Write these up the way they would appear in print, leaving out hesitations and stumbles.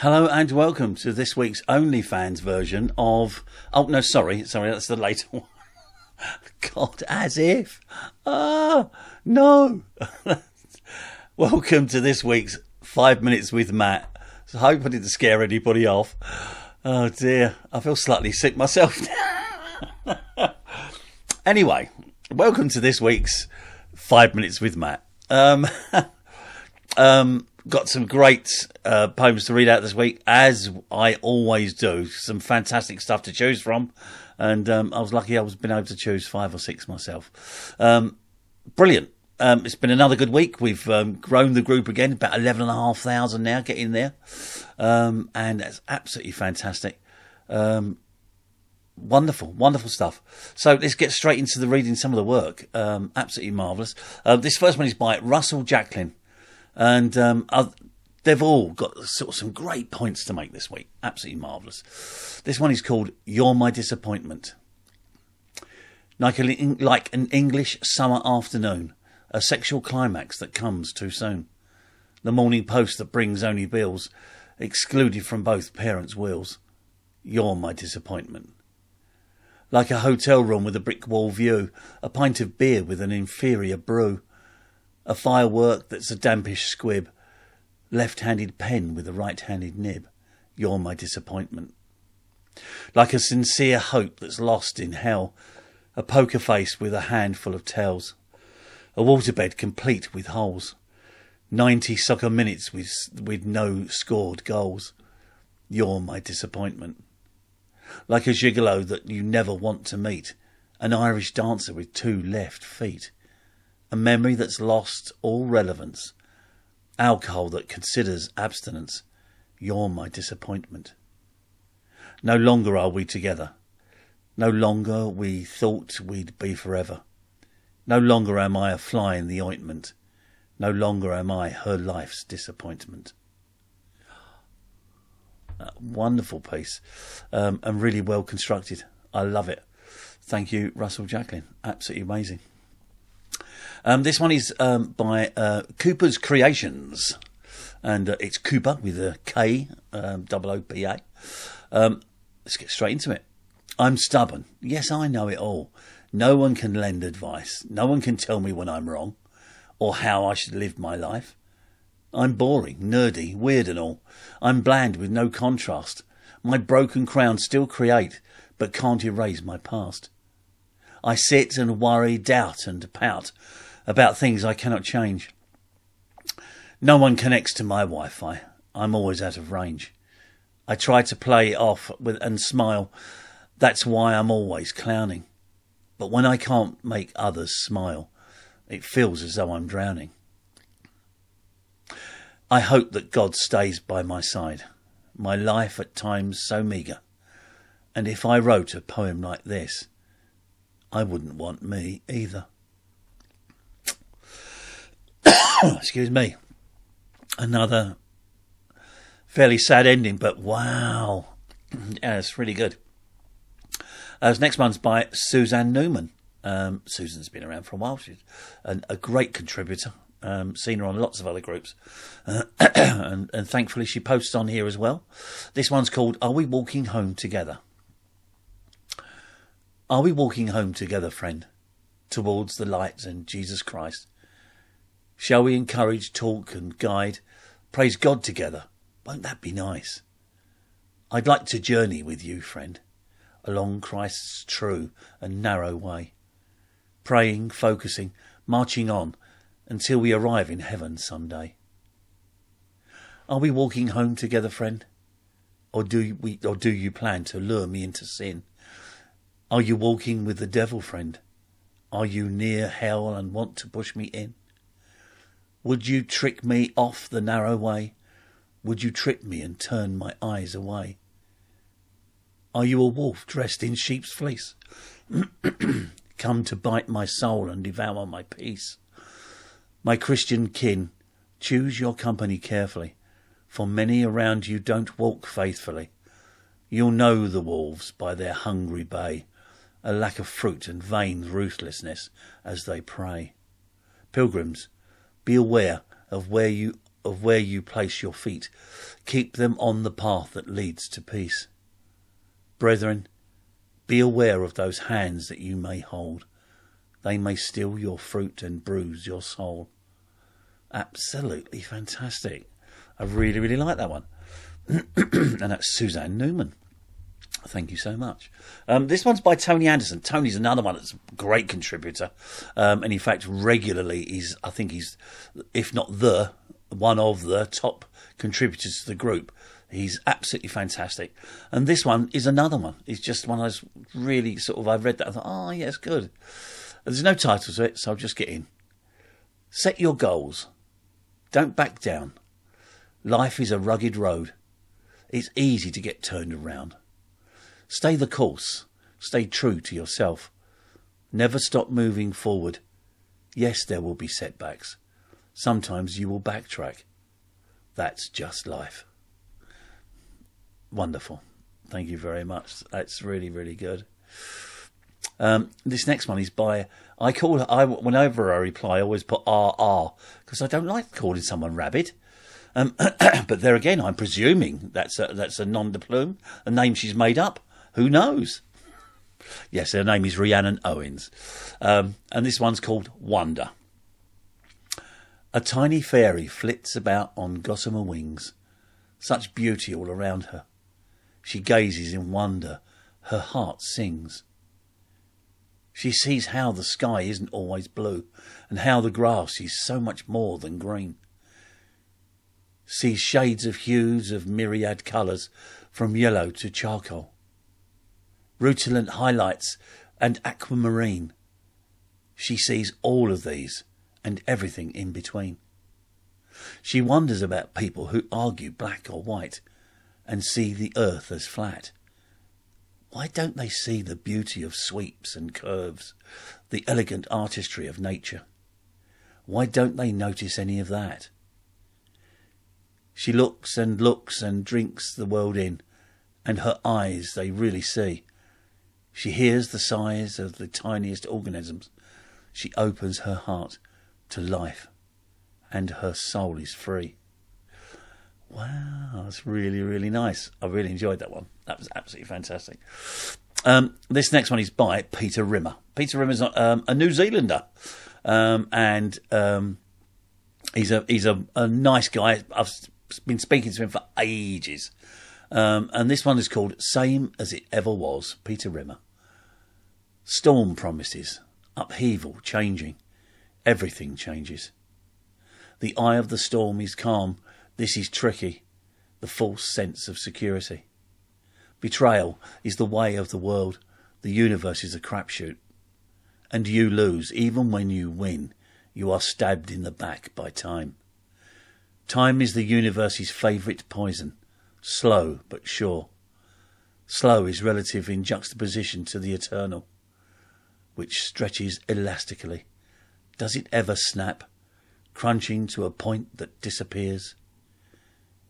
Hello and welcome to this week's OnlyFans version of... Oh, no, sorry, that's the later one. God, as if. No. Welcome to this week's 5 Minutes with Matt. So I hope I didn't scare anybody off. Oh dear, I feel slightly sick myself. Anyway, welcome to this week's 5 Minutes with Matt. Got some great poems to read out this week, as I always do. Some fantastic stuff to choose from. And I was lucky I was been able to choose 5 or 6 myself. Brilliant. It's been another good week. We've grown the group again, about 11,500 now, getting there. And that's absolutely fantastic. Wonderful stuff. So let's get straight into the reading some of the work. Absolutely marvellous. This first one is by Russell Jacklin. And they've all got sort of some great points to make this week. Absolutely marvellous. This one is called You're My Disappointment. Like an English summer afternoon, a sexual climax that comes too soon. The morning post that brings only bills, excluded from both parents' wills. You're my disappointment. Like a hotel room with a brick wall view, a pint of beer with an inferior brew. A firework that's a dampish squib, left-handed pen with a right-handed nib. You're my disappointment. Like a sincere hope that's lost in hell, a poker face with a handful of tells, a waterbed complete with holes, 90 soccer minutes with no scored goals. You're my disappointment. Like a gigolo that you never want to meet, an Irish dancer with 2 left feet. A memory that's lost all relevance. Alcohol that considers abstinence. You're my disappointment. No longer are we together. No longer we thought we'd be forever. No longer am I a fly in the ointment. No longer am I her life's disappointment. Wonderful piece. And really well constructed. I love it. Thank you, Russell Jacklin. Absolutely amazing. This one is by Cooper's Creations, and it's Cooper with a K, O-O-P-A. Let's get straight into it. I'm stubborn. Yes, I know it all. No one can lend advice. No one can tell me when I'm wrong, or how I should live my life. I'm boring, nerdy, weird and all. I'm bland with no contrast. My broken crown still create, but can't erase my past. I sit and worry, doubt and pout about things I cannot change. No one connects to my Wi-Fi. I'm always out of range. I try to play off and smile. That's why I'm always clowning. But when I can't make others smile, it feels as though I'm drowning. I hope that God stays by my side. My life at times so meagre. And if I wrote a poem like this, I wouldn't want me either. Excuse me. Another fairly sad ending, but wow. Yeah, it's really good. This next one's by Suzanne Newman. Susan's been around for a while. She's a great contributor. Seen her on lots of other groups. And thankfully she posts on here as well. This one's called Are We Walking Home Together? Are we walking home together, friend, towards the light and Jesus Christ? Shall we encourage, talk and guide, praise God together? Won't that be nice? I'd like to journey with you, friend, along Christ's true and narrow way, praying, focusing, marching on until we arrive in heaven someday. Are we walking home together, friend? Or do you plan to lure me into sin? Are you walking with the devil, friend? Are you near hell and want to push me in? Would you trick me off the narrow way? Would you trip me and turn my eyes away? Are you a wolf dressed in sheep's fleece? Come to bite my soul and devour my peace? My Christian kin, choose your company carefully, for many around you don't walk faithfully. You'll know the wolves by their hungry bay, a lack of fruit and vain ruthlessness as they prey. Pilgrims, be aware of where you of where you place your feet. Keep them on the path that leads to peace. Brethren, be aware of those hands that you may hold. They may steal your fruit and bruise your soul. Absolutely fantastic. I really, really like that one. And that's Suzanne Newman. Thank you so much. This one's by Tony Anderson. Tony's another one that's a great contributor. And in fact, regularly, I think he's, if not one of the top contributors to the group. He's absolutely fantastic. And this one is another one. It's just one of those really sort of, I've read that, I thought, oh, yeah, it's good. There's no title to it, so I'll just get in. Set your goals. Don't back down. Life is a rugged road. It's easy to get turned around. Stay the course. Stay true to yourself. Never stop moving forward. Yes, there will be setbacks. Sometimes you will backtrack. That's just life. Wonderful. Thank you very much. That's really, really good. This next one is by, whenever I reply, I always put RR, because I don't like calling someone rabid. But there again, I'm presuming that's a nom de plume, a name she's made up. Who knows? Yes, her name is Rhiannon Owens. And this one's called Wonder. A tiny fairy flits about on gossamer wings. Such beauty all around her. She gazes in wonder. Her heart sings. She sees how the sky isn't always blue, and how the grass is so much more than green. Sees shades of hues of myriad colours, from yellow to charcoal. Rutilant highlights and aquamarine. She sees all of these and everything in between. She wonders about people who argue black or white and see the earth as flat. Why don't they see the beauty of sweeps and curves, the elegant artistry of nature? Why don't they notice any of that? She looks and drinks the world in, and her eyes, they really see. She hears the sighs of the tiniest organisms. She opens her heart to life, and her soul is free. Wow, that's really, really nice. I really enjoyed that one. That was absolutely fantastic. This next one is by Peter Rimmer. Peter Rimmer's a New Zealander, and he's a nice guy. I've been speaking to him for ages. And this one is called Same as It Ever Was, Peter Rimmer. Storm promises, upheaval, changing. Everything changes. The eye of the storm is calm. This is tricky. The false sense of security. Betrayal is the way of the world. The universe is a crapshoot. And you lose. Even when you win, you are stabbed in the back by time. Time is the universe's favourite poison. Slow but sure. Slow is relative in juxtaposition to the eternal, which stretches elastically. Does it ever snap, crunching to a point that disappears?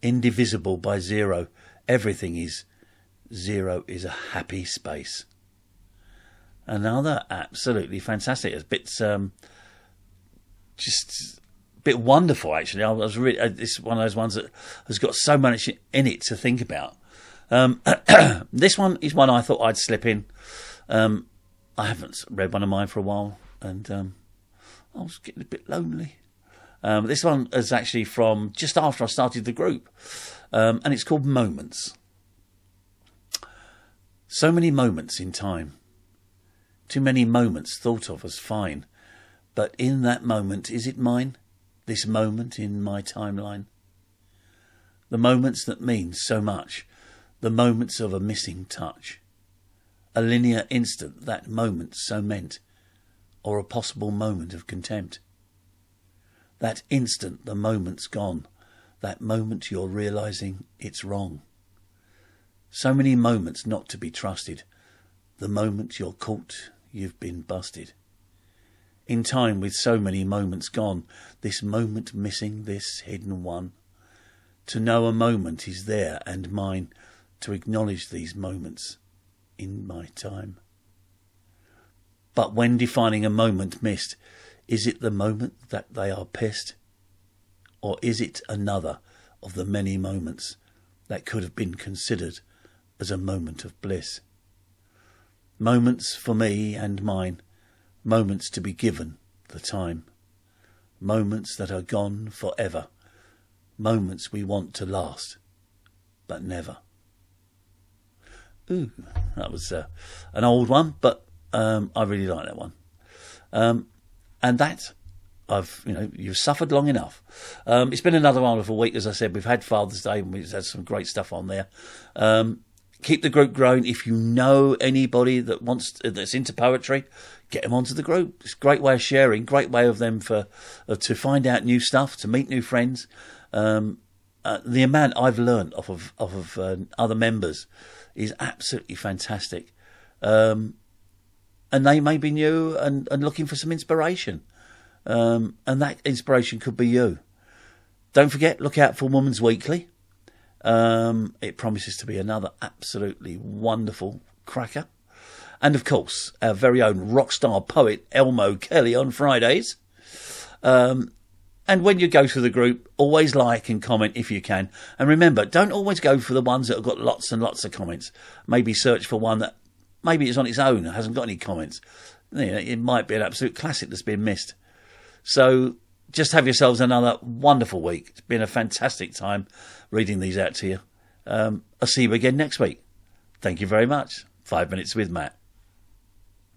Indivisible by zero, everything is. Zero is a happy space. Another absolutely fantastic. It's a bit, just a bit wonderful, actually. I was really, it's one of those ones that has got so much in it to think about. This one is one I thought I'd slip in. I haven't read one of mine for a while, and I was getting a bit lonely. This one is actually from just after I started the group, and it's called Moments. So many moments in time. Too many moments thought of as fine. But in that moment, is it mine? This moment in my timeline? The moments that mean so much. The moments of a missing touch. A linear instant that moment so meant. Or a possible moment of contempt. That instant the moment's gone. That moment you're realising it's wrong. So many moments not to be trusted. The moment you're caught, you've been busted. In time with so many moments gone, this moment missing, this hidden one. To know a moment is there and mine, to acknowledge these moments in my time. But when defining a moment missed, is it the moment that they are pissed? or is it another of the many moments that could have been considered as a moment of bliss? Moments for me and mine, moments to be given the time, moments that are gone forever, moments we want to last, but never. Ooh, that was an old one, but I really like that one. And that, you've suffered long enough. It's been another wonderful week, as I said. We've had Father's Day, and we've had some great stuff on there. Keep the group growing. If you know anybody that's into poetry, get them onto the group. It's a great way of sharing, great way of them to find out new stuff, to meet new friends. The amount I've learned off of other members is absolutely fantastic. And they may be new and looking for some inspiration. And that inspiration could be you. Don't forget, look out for Woman's Weekly. It promises to be another absolutely wonderful cracker. And of course, our very own rock star poet, Elmo Kelly, on Fridays. And when you go through the group, always like and comment if you can. And remember, don't always go for the ones that have got lots and lots of comments. Maybe search for one that maybe it's on its own, hasn't got any comments. It might be an absolute classic that's been missed. So just have yourselves another wonderful week. It's been a fantastic time reading these out to you. I'll see you again next week. Thank you very much. 5 Minutes with Matt.